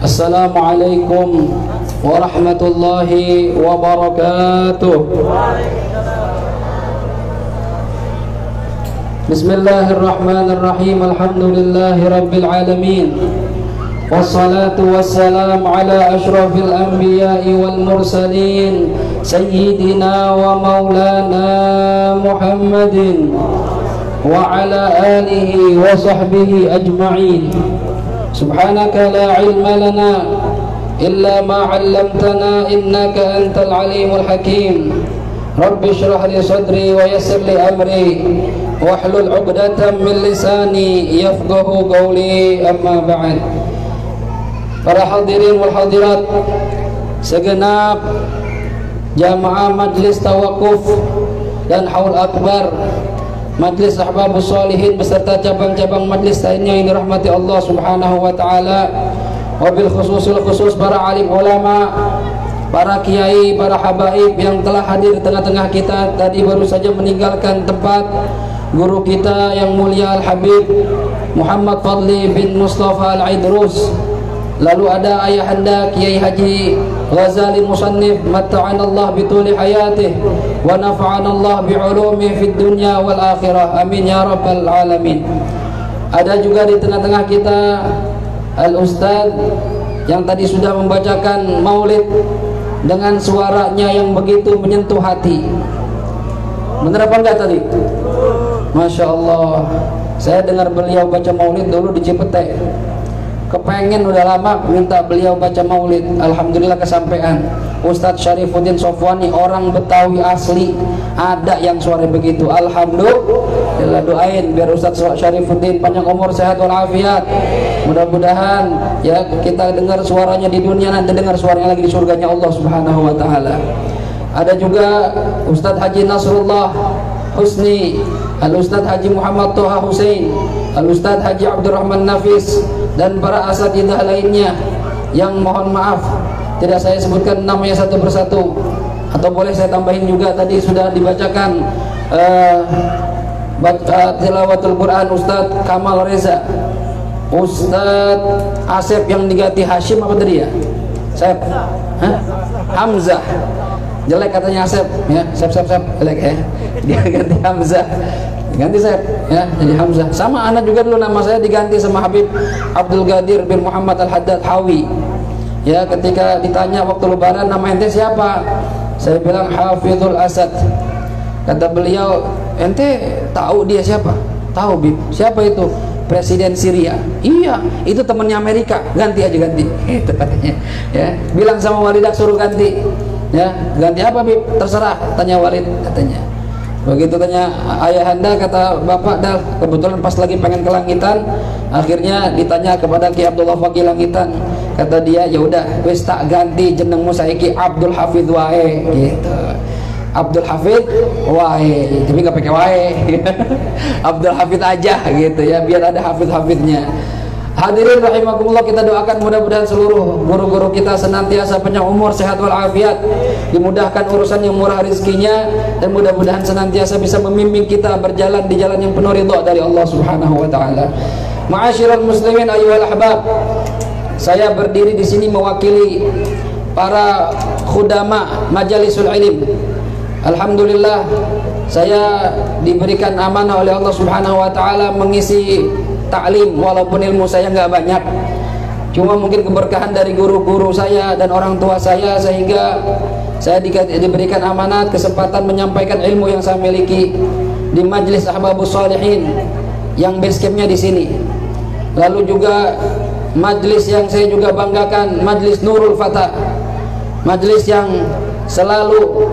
Assalamualaikum warahmatullahi wabarakatuh. Bismillahirrahmanirrahim. Alhamdulillahi rabbil alamin. Wassalatu wassalamu ala ashrafil anbiya'i wal mursalin sayyidina wa maulana Muhammadin wa ala alihi wa sahbihi ajma'in. Subhanaka la ilma lana illa ma 'allamtana innaka antal alimul hakim. Rabbi shrah li sadri wa yassir li amri wahlul 'uqdatam min lisani yafqahu qawli, amma ba'd. Para hadirin wal hadirat, segenap jamaah majlis tawakuf dan haul akbar Majlis Ahbabus Shalihin beserta cabang-cabang majlis lainnya yang dirahmati Allah Subhanahu wa taala, wabil khusus para alim ulama, para kiai, para habaib yang telah hadir di tengah-tengah kita. Tadi baru saja meninggalkan tempat guru kita yang mulia Al-Habib Muhammad Fadli bin Mustafa Al-Idrus. Lalu ada ayahanda Kiai Haji Ghazali Musannif, matta'anallah bituli hayatih wa nafa'anallah bi'ulumih fid dunya wal akhirah, amin ya rabbal alamin. Ada juga di tengah-tengah kita Al-Ustaz yang tadi sudah membacakan maulid dengan suaranya yang begitu menyentuh hati. Benar apa enggak tadi? Masya Allah. Saya dengar beliau baca maulid dulu di Cipete, kepengen udah lama minta beliau baca maulid. Alhamdulillah kesampaian. Ustadz Syarifuddin Sofwani, orang Betawi asli, ada yang suara begitu. Alhamdulillah, doain biar Ustadz Syarifuddin panjang umur, sehat walafiat. Mudah-mudahan ya kita dengar suaranya di dunia, nanti dengar suaranya lagi di surganya Allah Subhanahu wa taala. Ada juga Ustadz Haji Nasrullah Husni, Al-Ustadz Haji Muhammad Toha Hussein, Al-Ustadz Haji Abdurrahman Nafis, dan para asatidzah lainnya yang mohon maaf tidak saya sebutkan namanya satu persatu. Atau boleh saya tambahin juga, tadi sudah dibacakan tilawatul Quran Ustadz Kamal Reza, Ustadz Asep yang diganti Hashim apa tadi ya? Asep? Hamzah. Jelek katanya Asep ya, Sep jelek ya. Dia ganti Hamzah, ganti saya ya jadi Hamzah. Sama anak juga dulu nama saya diganti sama Habib Abdul Qadir bin Muhammad Al-Haddad Hawi ya. Ketika ditanya waktu lebaran nama ente siapa, saya bilang Hafizul Asad. Kata beliau, ente tahu dia siapa? Tahu Bib. Siapa itu? Presiden Syria. Iya, itu temannya Amerika. Ganti aja, ganti itu katanya ya. Bilang sama Walidak suruh ganti ya. Ganti apa Bib? Terserah, tanya Walid katanya. Begitu tanya ayahanda, kata bapak dah kebetulan pas lagi pengen ke Langitan, akhirnya ditanya kepada Ki Abdullah Fakih Langitan, kata dia ya udah wis tak ganti jenengmu saiki Abdul Hafid wae gitu. Abdul Hafid wae, tapi nggak pakai wae. Abdul Hafid aja gitu ya, biar ada hafid-hafidnya. Hadirin rahimakumullah, kita doakan mudah-mudahan seluruh guru-guru kita senantiasa panjang umur, sehat walafiat, dimudahkan urusan yang murah rezekinya, dan mudah-mudahan senantiasa bisa membimbing kita berjalan di jalan yang penuh ridha dari Allah Subhanahu wa taala. Ma'asyiral muslimin ayyuhal ahbab, saya berdiri di sini mewakili para khudama majalisul ilm. Alhamdulillah, saya diberikan amanah oleh Allah Subhanahu wa taala mengisi taklim, walaupun ilmu saya nggak banyak, cuma mungkin keberkahan dari guru-guru saya dan orang tua saya, sehingga saya diberikan amanat kesempatan menyampaikan ilmu yang saya miliki di Majlis Ahbabus Shalihin yang basecampnya di sini. Lalu juga majlis yang saya juga banggakan, Majlis Nurul Fatah, majlis yang selalu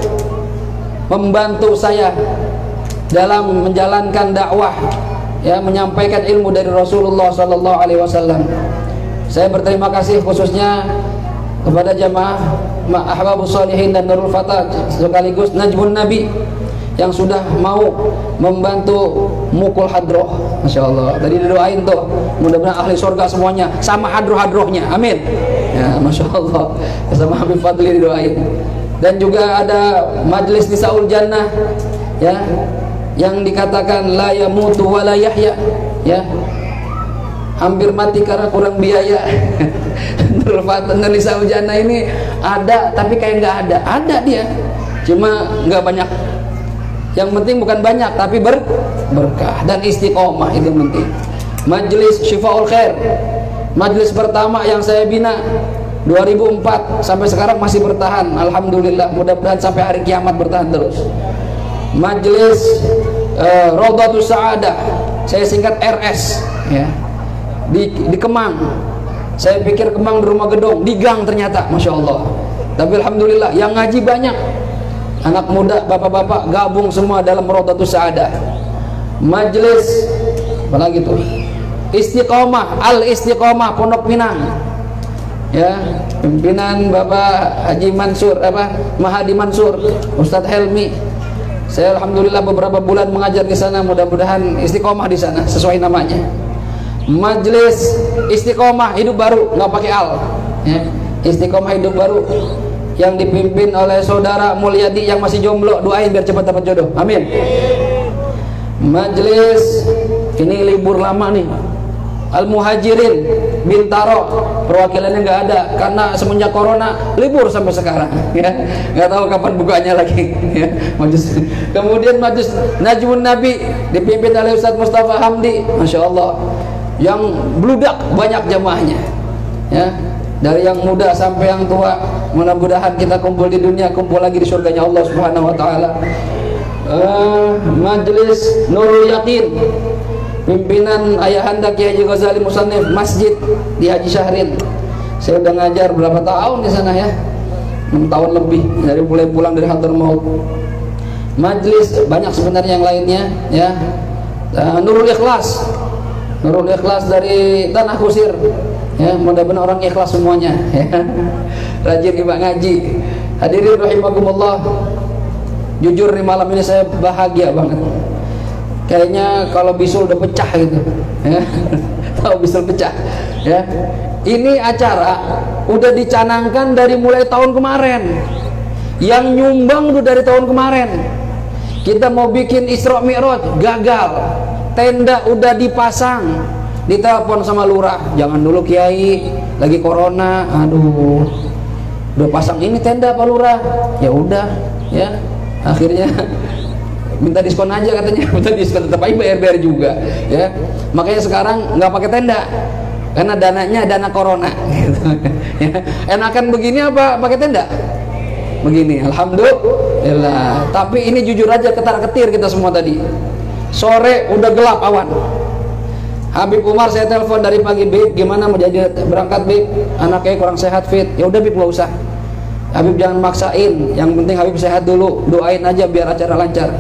membantu saya dalam menjalankan dakwah ya, menyampaikan ilmu dari Rasulullah Sallallahu Alaihi Wasallam. Saya berterima kasih khususnya kepada jamaah Ahbabus Shalihin dan Nurul Fatah sekaligus Najmun Nabi yang sudah mau membantu mukul hadroh. Masya Allah, tadi didoain tuh mudah-mudahan ahli surga semuanya sama hadroh-hadrohnya, amin ya. Masya Allah, sama Habib Fadli didoain. Dan juga ada Majlis Nisaul Jannah ya, yang dikatakan la yamutu wa la yahya ya, hampir mati karena kurang biaya. Nurul Fatah Nisa Ujana ini ada tapi kayak nggak ada. Ada dia, cuma nggak banyak. Yang penting bukan banyak tapi berkah dan istiqomah, itu penting. Majelis Syifaul Khair, majelis pertama yang saya bina 2004 sampai sekarang masih bertahan, alhamdulillah. Mudah-mudahan sampai hari kiamat bertahan terus. Majelis Rawdatus Sa'adah, saya singkat RS ya, di Kemang. Saya pikir Kemang di rumah gedung, di gang ternyata, masya Allah. Tapi alhamdulillah yang ngaji banyak, anak muda, bapak-bapak gabung semua dalam Rawdatus Sa'adah. Majelis apalagi tuh, Istiqomah, Al-Istiqomah Pondok Pinang ya, pimpinan Bapak Haji Mansur Mahadi Mansur, Ustadz Helmi. Saya alhamdulillah beberapa bulan mengajar di sana, mudah-mudahan istiqomah di sana sesuai namanya. Majelis Istiqomah Hidup Baru, nggak pakai al ya. Istiqomah Hidup Baru yang dipimpin oleh saudara Mulyadi yang masih jomblo, doain biar cepat dapat jodoh, amin. Majelis ini libur lama nih, Al-Muhajirin Bintaro, perwakilannya nggak ada karena semenjak corona libur sampai sekarang ya, nggak tahu kapan bukanya lagi ya. Kemudian Majelis Najmun Nabi dipimpin oleh Ustadz Mustafa Hamdi, masya Allah, yang bludak banyak jamaahnya ya, dari yang muda sampai yang tua. Mudah-mudahan kita kumpul di dunia, kumpul lagi di surganya Allah Subhanahu wa taala. Majelis Nurul Yakin, pimpinan Ayahanda Kiai Haji Ghazali Musannif Masjid di Haji Syahrin. Saya udah ngajar berapa tahun di sana ya, 6 tahun lebih, dari mulai pulang dari Hadramaut. Majelis banyak sebenarnya yang lainnya ya. Nurul Ikhlas, Nurul Ikhlas dari Tanah Kusir ya, mudah-mudahan orang ikhlas semuanya ya. Rajin ibadah ngaji. Hadirin rahimakumullah, jujur di malam ini saya bahagia banget. Kayaknya kalau bisul udah pecah gitu ya. Tahu bisul pecah ya. Ini acara udah dicanangkan dari mulai tahun kemarin. Yang nyumbang udah dari tahun kemarin. Kita mau bikin Isra Mi'raj, gagal. Tenda udah dipasang, ditelepon sama lurah, jangan dulu Kiai, lagi corona. Aduh, udah pasang ini tenda Pak Lurah. Ya udah ya, akhirnya minta diskon aja katanya. Minta diskon, tetap aja bayar juga ya. Makanya sekarang nggak pakai tenda karena dananya dana corona gitu. Ya. Enakan begini apa pakai tenda? Begini, alhamdulillah. Tapi ini jujur aja, ketar-ketir kita semua tadi. Sore udah gelap awan. Habib Umar saya telepon dari pagi, Bib gimana mau jadi berangkat Bib, anaknya kurang sehat fit. Ya udah Bib, gak usah Habib, jangan maksain, yang penting Habib sehat dulu, doain aja biar acara lancar.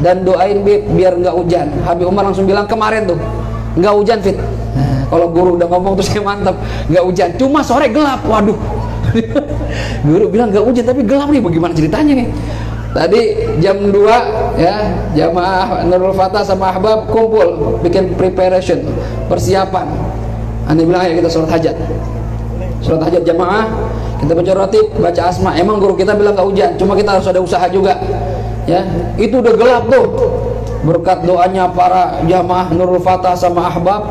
Dan doain Bib biar nggak hujan. Habib Umar langsung bilang kemarin tuh nggak hujan fit. Nah, kalau guru udah ngomong tuh saya mantap, nggak hujan, cuma sore gelap. Waduh. Guru bilang nggak hujan tapi gelap nih, bagaimana ceritanya nih? Tadi jam 2 ya, jamaah Nurul Fatah sama Ahbab kumpul bikin preparation, persiapan. Anda bilang ayo kita sholat hajat. Sholat hajat jamaah, kita baca roti, baca asma. Emang guru kita bilang nggak hujan, cuma kita harus ada usaha juga. Ya, itu udah gelap tuh. Berkat doanya para jamaah Nurul Fatah sama Ahbab,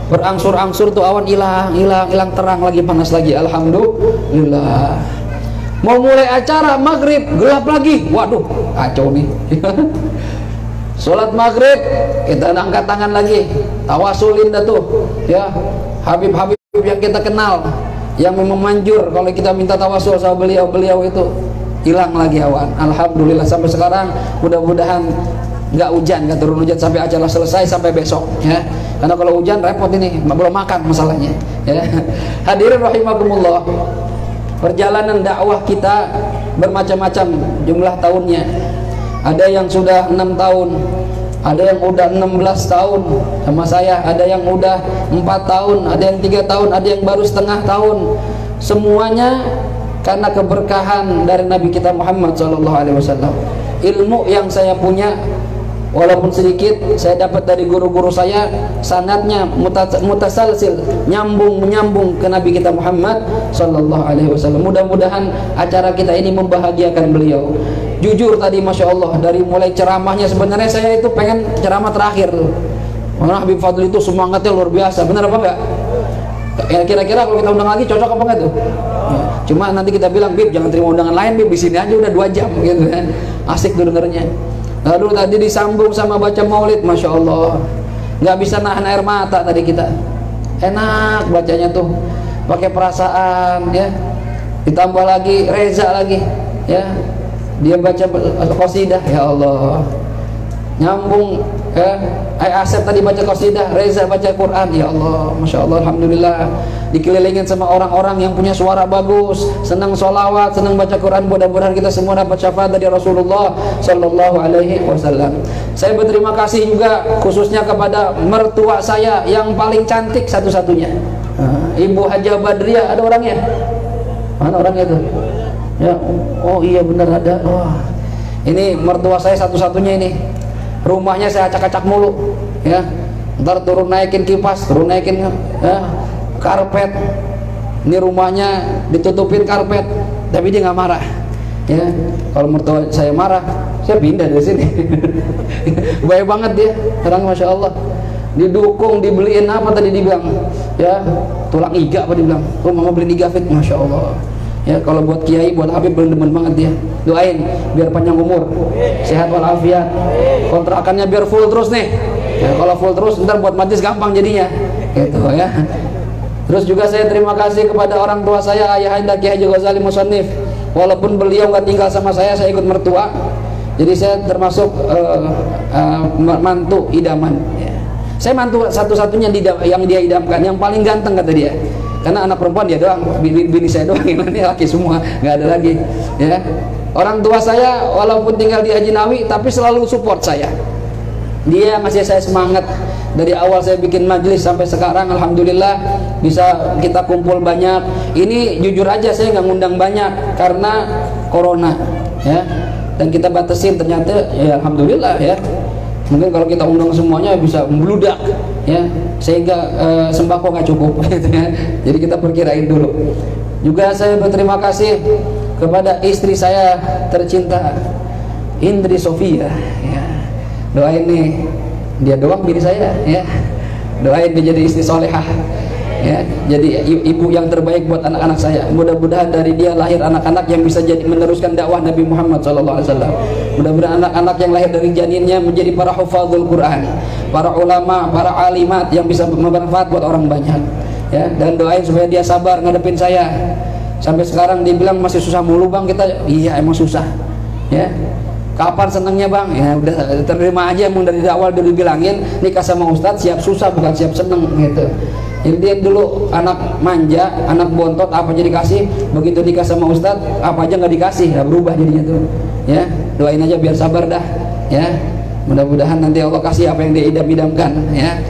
berangsur-angsur tuh awan hilang terang lagi, panas lagi. Alhamdulillah. Mau mulai acara maghrib gelap lagi, waduh kacau nih. Sholat maghrib kita angkat tangan lagi, tawasulin dah tuh ya, Habib-habib yang kita kenal yang memang manjur kalau kita minta tawasul sama beliau itu, hilang lagi awan. Alhamdulillah sampai sekarang, mudah-mudahan nggak hujan, nggak turun hujan sampai acara selesai, sampai besok ya, karena kalau hujan repot ini, belum makan masalahnya ya. Hadirin rahimakumullah, perjalanan dakwah kita bermacam-macam jumlah tahunnya. Ada yang sudah 6 tahun, ada yang udah 16 tahun sama saya, ada yang udah 4 tahun, ada yang 3 tahun, ada yang baru setengah tahun. Semuanya karena keberkahan dari Nabi kita Muhammad SAW. Ilmu yang saya punya walaupun sedikit, saya dapat dari guru-guru saya, sanadnya mutasalsil, menyambung ke Nabi kita Muhammad sallallahu alaihi wasallam. Mudah-mudahan acara kita ini membahagiakan beliau. Jujur tadi masya Allah, dari mulai ceramahnya sebenarnya saya itu pengen ceramah terakhir tuh. Karena Habib Fadli itu semangatnya luar biasa, benar apa enggak? Kira-kira kalau kita undang lagi cocok apa enggak tuh? Cuma nanti kita bilang, Bib jangan terima undangan lain, Bib di sini aja udah 2 jam gitu kan. Asik tuh dengernya. Lalu tadi disambung sama baca maulid, Masya Allah, nggak bisa nahan air mata tadi kita. Enak bacanya tuh, pakai perasaan ya. Ditambah lagi Reza lagi ya, dia baca qasidah, ya Allah, nyambung ya. Asep tadi baca qasidah, Reza baca Quran, ya Allah, Masya Allah, Alhamdulillah. Dikelilingin sama orang-orang yang punya suara bagus, senang sholawat, senang baca Quran. Mudah-mudahan kita semua dapat syafaat dari Rasulullah Sallallahu Alaihi Wasallam. Saya berterima kasih juga khususnya kepada mertua saya yang paling cantik satu-satunya, Ibu Haja Badriah. Ada orangnya? Mana orangnya itu? Ya, oh iya benar ada. Wah, ini mertua saya satu-satunya ini. Rumahnya saya acak-acak mulu, ya. Ntar turun naikin kipas, turun naikin ya, karpet. Ini rumahnya ditutupin karpet, tapi dia nggak marah. Ya, kalau mertua saya marah, saya pindah dari sini. Baik banget dia, terang Masya Allah. Didukung, dibeliin apa tadi dibilang? Ya, tulang iga apa dibilang? Oh mama beliin iga fit, Masya Allah. Ya, kalau buat kiai, buat Habib demen banget dia. Doain biar panjang umur, sehat walafiat. Kontrakannya biar full terus nih. Ya, kalau full terus ntar buat majlis gampang jadinya. Gitu ya. Terus juga saya terima kasih kepada orang tua saya, Ayah Anda Kiai Haji Ghazali Musannif. Walaupun beliau nggak tinggal sama saya ikut mertua. Jadi saya termasuk mantu idaman. Ya. Saya mantu satu-satunya yang dia idamkan, yang paling ganteng kata dia. Karena anak perempuan dia doang, bini saya doang, ini laki semua, nggak ada lagi. Ya, orang tua saya walaupun tinggal di Haji Nawi, tapi selalu support saya. Dia ngasih saya semangat dari awal saya bikin majelis sampai sekarang. Alhamdulillah bisa kita kumpul banyak. Ini jujur aja saya nggak ngundang banyak karena corona, ya. Dan kita batasin ternyata, ya alhamdulillah ya. Mungkin kalau kita undang semuanya bisa membludak ya, sehingga sembako nggak cukup gitu ya. Jadi kita perkirain dulu. Juga saya berterima kasih kepada istri saya tercinta, Indri Sofia ya. Doain nih, dia doang bini saya ya. Doain dia jadi istri solehah ya, jadi ibu yang terbaik buat anak-anak saya. Mudah-mudahan dari dia lahir anak-anak yang bisa jadi meneruskan dakwah Nabi Muhammad SAW. Mudah-mudahan anak-anak yang lahir dari janinnya menjadi para hufadzul Quran, para ulama, para alimat yang bisa bermanfaat buat orang banyak ya. Dan doain supaya dia sabar ngadepin saya. Sampai sekarang dia bilang masih susah mulu bang kita. Iya emang susah ya. Kapan senangnya bang? Ya udah terima aja, emang dari awal dulu bilangin nikah sama ustadz siap susah bukan siap seneng gitu. Jadi dia dulu anak manja, anak bontot, apa aja dikasih. Begitu nikah sama ustadz, apa aja nggak dikasih, ya berubah jadinya tuh. Ya, doain aja biar sabar dah. Ya, mudah-mudahan nanti Allah kasih apa yang dia idam-idamkan. Ya,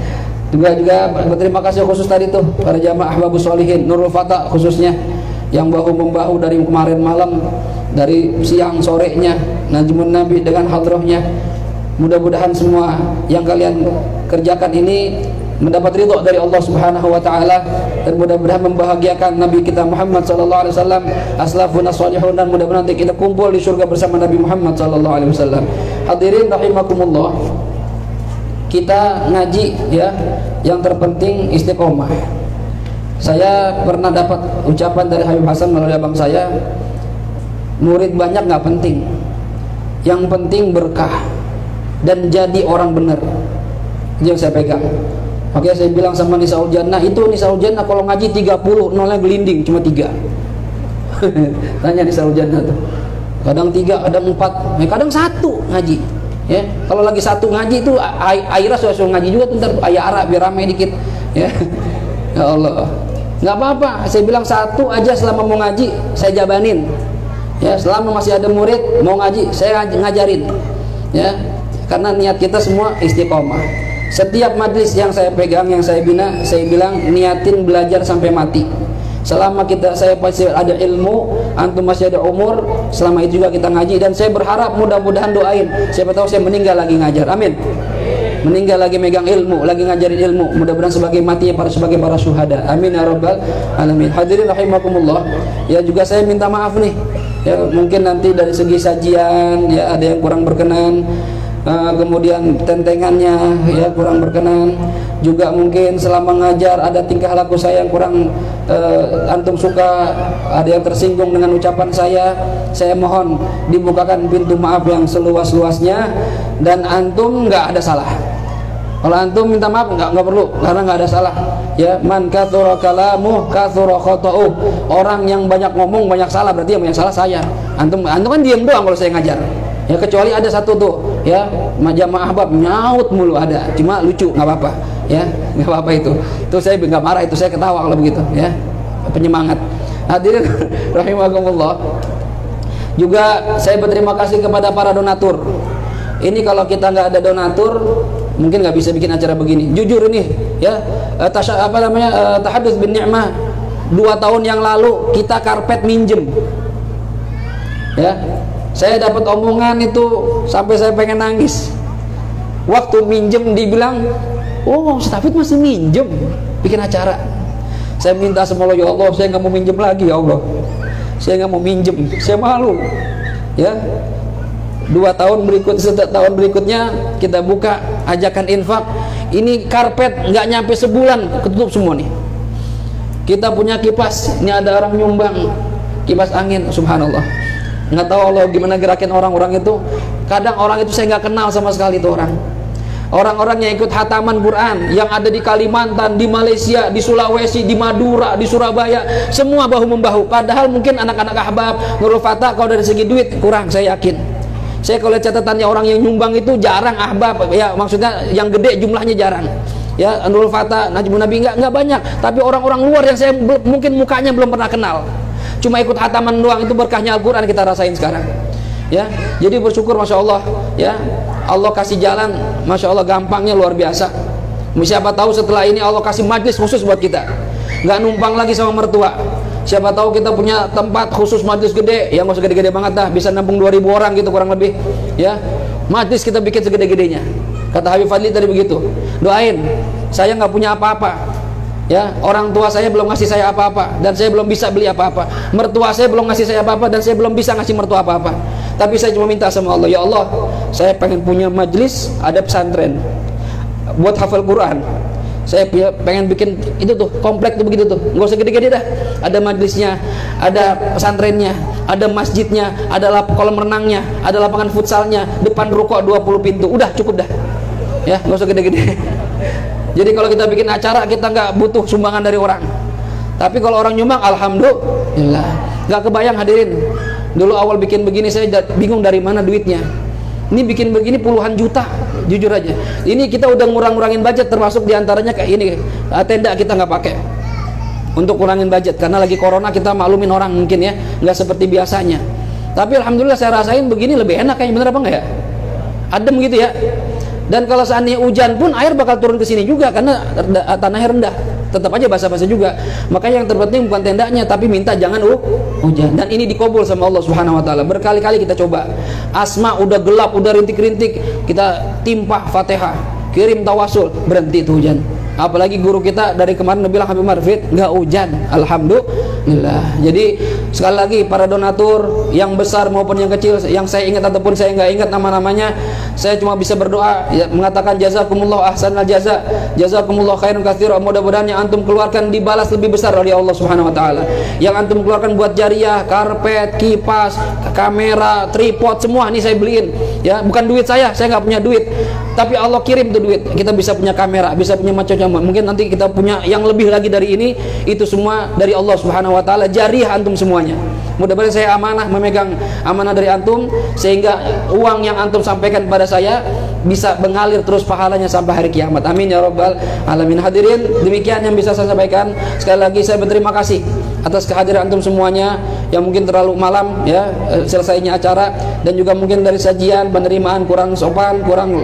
juga berterima kasih khusus tadi tuh para jamaah Ahbabus Sholihin, Nurul Fatah khususnya yang bahu membahu dari kemarin malam, dari siang sorenya, Najmun Nabi dengan hadrohnya. Mudah-mudahan semua yang kalian kerjakan ini mendapat ridho dari Allah Subhanahu wa taala, dan mudah-mudahan membahagiakan Nabi kita Muhammad sallallahu alaihi wasallam, aslafun as-salihun, dan mudah-mudahan nanti kita kumpul di surga bersama Nabi Muhammad sallallahu alaihi wasallam. Hadirin rahimakumullah. Kita ngaji ya, yang terpenting istiqomah. Saya pernah dapat ucapan dari Habib Hasan melalui abang saya, murid banyak nggak penting, yang penting berkah dan jadi orang benar. Itu yang saya pegang. Makanya saya bilang sama Nisaul Jannah, itu Nisaul Jannah kalau ngaji 30, nolnya gelinding cuma 3. Tanya Nisaul Jannah tuh. Kadang 3, kadang 4, kadang 1 ngaji. Ya, kalau lagi 1 ngaji itu Aira suruh ngaji juga tuh, ntar ayah Arab biar ramai dikit. Ya. Ya Allah. Nggak apa-apa, saya bilang 1 aja selama mau ngaji saya jabanin. Ya, selama masih ada murid mau ngaji saya ngajarin. Ya. Karena niat kita semua istiqomah. Setiap majlis yang saya pegang, yang saya bina, saya bilang niatin belajar sampai mati. Selama saya masih ada ilmu, antum masih ada umur, selama itu juga kita ngaji. Dan saya berharap mudah-mudahan doain, siapa tahu saya meninggal lagi ngajar, amin. Meninggal lagi megang ilmu, lagi ngajarin ilmu, mudah-mudahan sebagai matinya sebagai para syuhada, amin ya rabbal alamin. Hadirin rahimakumullah. Ya juga saya minta maaf nih, ya mungkin nanti dari segi sajian ya ada yang kurang berkenan. kemudian tentengannya ya kurang berkenan, juga mungkin selama ngajar ada tingkah laku saya yang kurang antum suka, ada yang tersinggung dengan ucapan saya mohon dibukakan pintu maaf yang seluas-luasnya, dan antum nggak ada salah. Kalau antum minta maaf nggak perlu, karena nggak ada salah. Ya, man katsura kalamuh katsura khata'uh. Orang yang banyak ngomong banyak salah, berarti yang banyak salah saya. Antum kan diam doang kalau saya ngajar. Ya, kecuali ada satu tuh, ya, jamaah ahbab nyaut mulu ada, cuma lucu nggak apa-apa, ya, nggak apa-apa itu saya nggak marah, itu saya ketawa kalau begitu, ya, penyemangat. Hadirin rahimakumullah. Juga saya berterima kasih kepada para donatur. Ini kalau kita nggak ada donatur, mungkin nggak bisa bikin acara begini. Jujur ini, ya, tahadduts bin ni'mah. 2 tahun yang lalu kita karpet minjem, ya. Saya dapat omongan itu sampai saya pengen nangis. Waktu minjem dibilang, oh Stafid masih minjem bikin acara. Saya minta sama Allah, ya Allah, saya nggak mau minjem lagi, ya Allah, saya nggak mau minjem, saya malu, ya. 2 tahun berikutnya kita buka ajakan infak. Ini karpet nggak nyampe sebulan ketutup semua nih. Kita punya kipas, ini ada orang nyumbang kipas angin, subhanallah. Nggak tahu Allah gimana gerakin orang-orang itu. Kadang orang itu saya nggak kenal sama sekali itu orang. Orang-orang yang ikut hataman Quran yang ada di Kalimantan, di Malaysia, di Sulawesi, di Madura, di Surabaya, semua bahu-membahu. Padahal mungkin anak-anak ahbab Nurul Fatah kalau dari segi duit kurang, saya yakin. Saya kalau lihat catatannya orang yang nyumbang itu jarang ahbab, ya, maksudnya yang gede jumlahnya jarang. Ya, Nurul Fatah, Najmun Nabi nggak banyak, tapi orang-orang luar yang saya mungkin mukanya belum pernah kenal. Cuma ikut hataman doang, itu berkahnya Al-Quran kita rasain sekarang, ya. Jadi bersyukur, masya Allah, ya, Allah kasih jalan, masya Allah, gampangnya luar biasa. Siapa tahu setelah ini Allah kasih majlis khusus buat kita, nggak numpang lagi sama mertua. Siapa tahu kita punya tempat khusus majlis gede, yang nggak usah gede-gede banget dah, bisa nampung 2000 orang gitu kurang lebih, ya. Majlis kita bikin segede-gedenya. Kata Habib Fadli tadi begitu. Doain, saya nggak punya apa-apa, ya, orang tua saya belum ngasih saya apa-apa, dan saya belum bisa beli apa-apa. Mertua saya belum ngasih saya apa-apa, dan saya belum bisa ngasih mertua apa-apa. Tapi saya cuma minta sama Allah, ya Allah, saya pengen punya majlis, ada pesantren buat hafal Quran. Saya pengen bikin itu tuh, komplek tuh begitu tuh, nggak usah gede-gede dah. Ada majlisnya, ada pesantrennya, ada masjidnya, ada kolam renangnya, ada lapangan futsalnya, depan ruko 20 pintu, udah cukup dah, ya, nggak usah gede-gede. Jadi kalau kita bikin acara, kita nggak butuh sumbangan dari orang. Tapi kalau orang nyumbang, alhamdulillah. Nggak kebayang hadirin, dulu awal bikin begini saya bingung dari mana duitnya. Ini bikin begini puluhan juta, jujur aja. Ini kita udah ngurangin budget, termasuk diantaranya kayak ini, tenda kita nggak pakai untuk kurangin budget, karena lagi corona, kita maklumin orang mungkin, ya, nggak seperti biasanya. Tapi alhamdulillah saya rasain begini lebih enak, kayaknya, bener apa enggak ya? Adem gitu, ya. Dan kalau seandainya hujan pun air bakal turun ke sini juga, karena tanahnya rendah, tetap aja basah-basah juga. Makanya yang terpenting bukan tendanya, tapi minta jangan hujan. Dan ini dikabul sama Allah Subhanahu wa taala. Berkali-kali kita coba. Asma udah gelap, udah rintik-rintik, kita timpah Fatihah, kirim tawasul, berhenti itu hujan. Apalagi guru kita dari kemarin bilang, Habib Marfid, nggak hujan, alhamdulillah. Jadi sekali lagi para donatur yang besar maupun yang kecil, yang saya ingat ataupun saya nggak ingat nama-namanya, saya cuma bisa berdoa, ya, mengatakan jazakumullah ahsanal jaza, jazakumullah khairan katsira. Mudah-mudahan yang antum keluarkan dibalas lebih besar oleh Allah Subhanahu wa taala. Yang antum keluarkan buat jariah, karpet, kipas, kamera, tripod, semua ini saya beliin, ya, bukan duit saya nggak punya duit, tapi Allah kirim tuh duit, kita bisa punya kamera, bisa punya macam-macam. Mungkin nanti kita punya yang lebih lagi dari ini, itu semua dari Allah Subhanahu wa taala, jariah antum semuanya. Mudah-mudahan saya amanah memegang amanah dari antum, sehingga uang yang antum sampaikan kepada saya bisa mengalir terus pahalanya sampai hari kiamat. Amin ya rabbal alamin. Hadirin, demikian yang bisa saya sampaikan. Sekali lagi saya berterima kasih atas kehadiran antum semuanya, yang mungkin terlalu malam, ya, selesainya acara, dan juga mungkin dari sajian penerimaan kurang sopan, kurang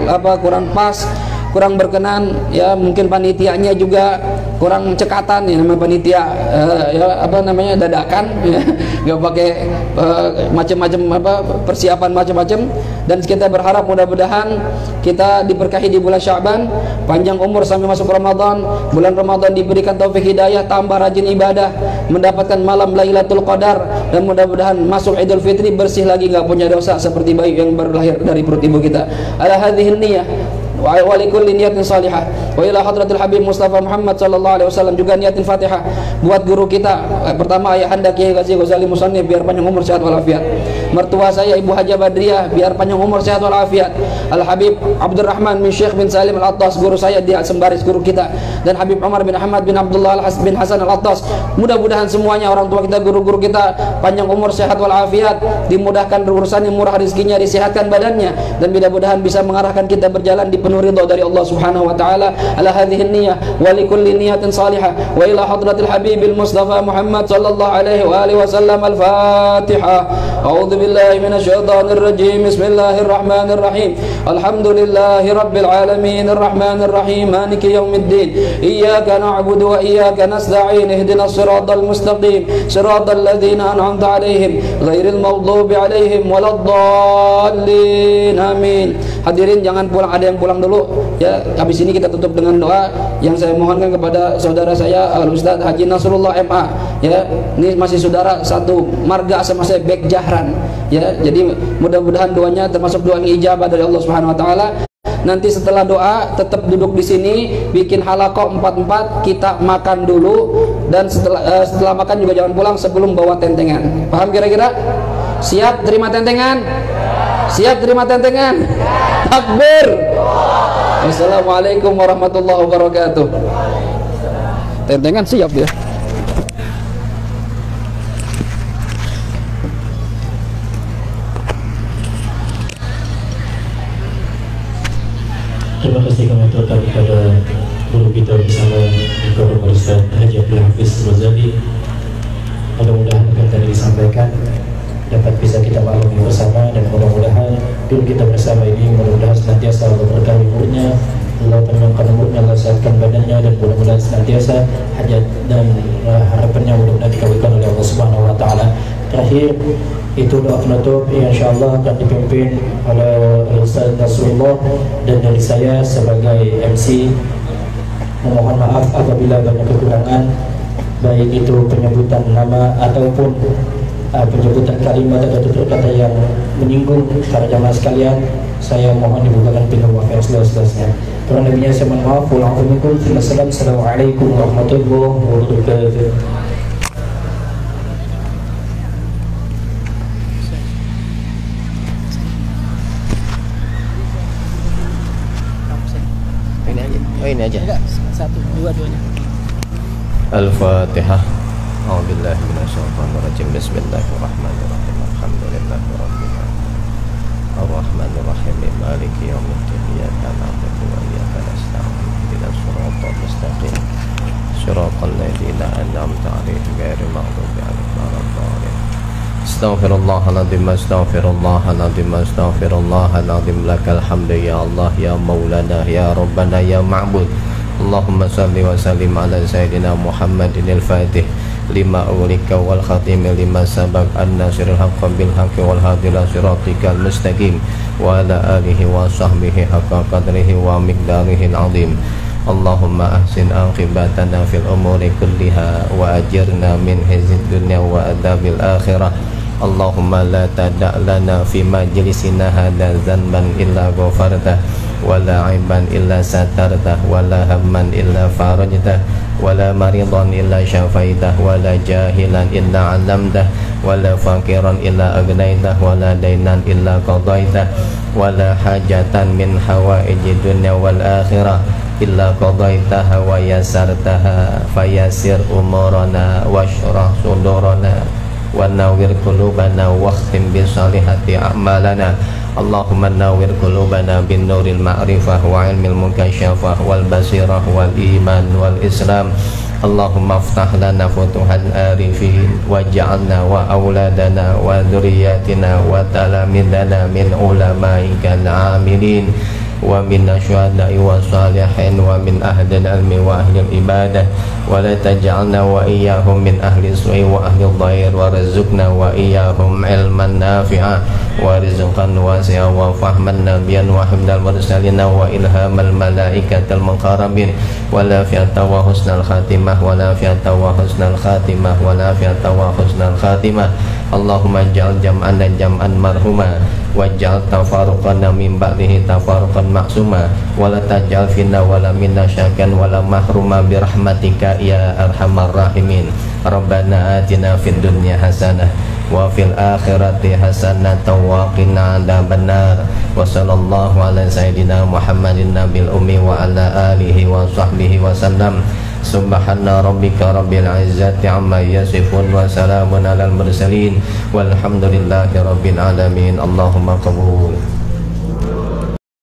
pas, kurang berkenan, ya, mungkin panitianya juga kurang cekatan ya nama panitia ya apa namanya dadakan ya, nggak pakai macam-macam apa persiapan macam-macam. Dan kita berharap mudah-mudahan kita diberkahi di bulan Sya'ban, panjang umur sampai masuk Ramadan, bulan Ramadan diberikan taufik hidayah, tambah rajin ibadah, mendapatkan malam Lailatul Qadar, dan mudah-mudahan masuk Idul Fitri bersih lagi, nggak punya dosa seperti bayi yang baru lahir dari perut ibu kita. Ala hadhihi niyyah wa likulli niyatin salihah wa ila hadratil habib Mustafa Muhammad sallallahu alaihi wasallam, juga niatin Fatihah buat guru kita pertama ayahanda Kiai Ghazi Ghazali Musannif biar panjang umur sehat walafiat, mertua saya Ibu Haja Badriah biar panjang umur sehat walafiat, Al Habib Abdurrahman bin Syekh bin Salim Al Attas guru saya di Sembaris guru kita, dan Habib Umar bin Ahmad bin Abdullah bin Hasan Al Attas. Mudah-mudahan semuanya orang tua kita, guru-guru kita panjang umur sehat walafiat, dimudahkan urusannya, murah rezekinya, disehatkan badannya, dan mudah-mudahan bisa mengarahkan kita berjalan di penuh ridha dari Allah Subhanahu wa taala. Ala hadhihi niyyah wa likulli niyatin salihah wa ila hadratil habibil Mustafa Muhammad sallallahu alaihi wa alihi wasallam. Al-Fatihah. A'udzu billahi minasyaitonir rajim. Bismillahirrahmanirrahim. Alhamdulillahi rabbil alamin arrahmanir rahim maliki yaumiddin. Iyyaka na'budu wa iyyaka nasta'in. Ihdinas siratal mustaqim. Siratal ladzina an'amta 'alaihim ghairil maghdubi 'alaihim waladdallin. Amin. Hadirin jangan pulang, ada yang pulang dulu ya. Habis ini kita tutup dengan doa yang saya mohonkan kepada saudara saya Al Ustaz Haji Nasrullah MA ya. Ini masih saudara satu marga sama saya Bek Jahran ya. Jadi mudah-mudahan doanya termasuk doa yang ijabah dari Allah Subhanahu wa taala. Nanti setelah doa tetap duduk di sini, bikin halaqah 4-4, kita makan dulu, dan setelah makan juga jangan pulang sebelum bawa tentengan. Paham kira-kira? Siap terima tentengan? Siap terima tentengan? Takbir. Wassalamualaikum warahmatullahi wabarakatuh. Tentengan siap ya. Terima kasih kami aturkan kepada guru kita bersama Bapak Ustaz Haji Abdul Hafiz Ghazali. Mudah-mudahan apa yang tadi disampaikan dapat bisa kita maklumi bersama, dan mudah-mudahan guru kita bersama ini mudah-mudahan senantiasa Allah berkahi umurnya, Allah panjangkan umurnya, Allah sehatkan badannya, dan mudah-mudahan senantiasa hajat dan harapannya mudah-mudahan dikabulkan oleh Allah Subhanahu wa taala. Terakhir itu doa penutup yang insyaallah akan dipimpin oleh Ustaz Nasrullah, dan dari saya sebagai MC memohon maaf apabila banyak kekurangan, baik itu penyebutan nama ataupun penyebutan kalimat atau tutur kata yang menyinggung para jamaah sekalian. Saya mohon dibukakan pintu maaf yang seluas-luasnya. Karena Nabi-Nya saya mohon maaf. Assalamualaikum warahmatullahi wabarakatuh. Ini aja. Enggak, satu, dua-duanya. Al-Fatihah. A'udzubillahi minasyaitonir rajim. Bismillahirrahmanirrahim. Alhamdulillahirabbil alamin. Ar-Rahmanir Rahim. Maliki yaumiddin. Iyyaka na'budu wa iyyaka nasta'in. Ihdinas siratal mustaqim. Siratal ladzina an'amta 'alaihim ghairil maghdubi 'alaihim waladdallin. Astaghfirullahaladzim, astaghfirullahaladzim, astaghfirullahaladzim. Lakal hamdu ya Allah, ya Maulana, ya Rabbana, ya Ma'bud. Allahumma salli wa sallim ala Sayyidina Muhammadin al-Fatih lima ulika wal khatim lima sabak an-nasiril haqqa bil haqqi wal hadila siratikal mustaqim wa ala alihi wa sahbihi haqqa qadrihi wa miqdarihi al-azim. Allahumma ahsin aqibatana fil umuri kulliha wa ajirna min hizid dunya wa adabil akhirah. Allahumma la tada' lana fi majlisina hadha zanban illa ghafartah wa la aiban illa satartah wa la hamman illa farajtah wa la maridan illa syafaitah wa la jahilan illa 'allamtah wa la faqiran illa agnaitah wa la dainan illa qadaitah wa la hajatan min hawaijid dunya wal akhirah illa qadaitaha wa yasartaha fayasir umurana washrah sudurana wa nawwir qulubana wakhtim bi salihati a'malana. Allahumma nawwir qulubana bin nuril ma'rifah wa ilmil mukasyafah wal basirah wal iman wal islam. Allahumma aftah lana futuhal arifin waj'alna wa auladana wa dhurriyyatina wa talamidana min ulama'ikal amilin wa minna syuhada'i wa salihin wa min ahli al-ilmi wa ahli al-ibadah wa la taj'alna wa iyyahum min ahli su'i wa ahli al-dhair wa rizqna wa iyyahum ilman nafi'a wa rizqan wasi'a wa fahman nabiyyan wa hamdal mursalin wa ilhamal malaikatil muqarrabin wa lafiyata wa husnal khatimah wa lafiyata wa husnal khatimah wa lafiyata wa husnal khatimah. Allahumma ja'al jam'ana jam'an marhuma waj'al tafaruqana min ba'dihi tafaruqan maksuma wa la taj'al finna wa la minna syakan wa la mahruma bi rahmatika ya arhamar rahimin. Rabbana atina fid dunya hasanah wa fil akhirati hasanatan wa qina adzabannar. Wa sallallahu ala sayyidina Muhammadin nabil ummi wa ala alihi wa sahbihi wa sallam. Subhana rabbika rabbil izzati amma yasifun wa salamun alal mursalin walhamdulillahi rabbil alamin. Allahumma qabul.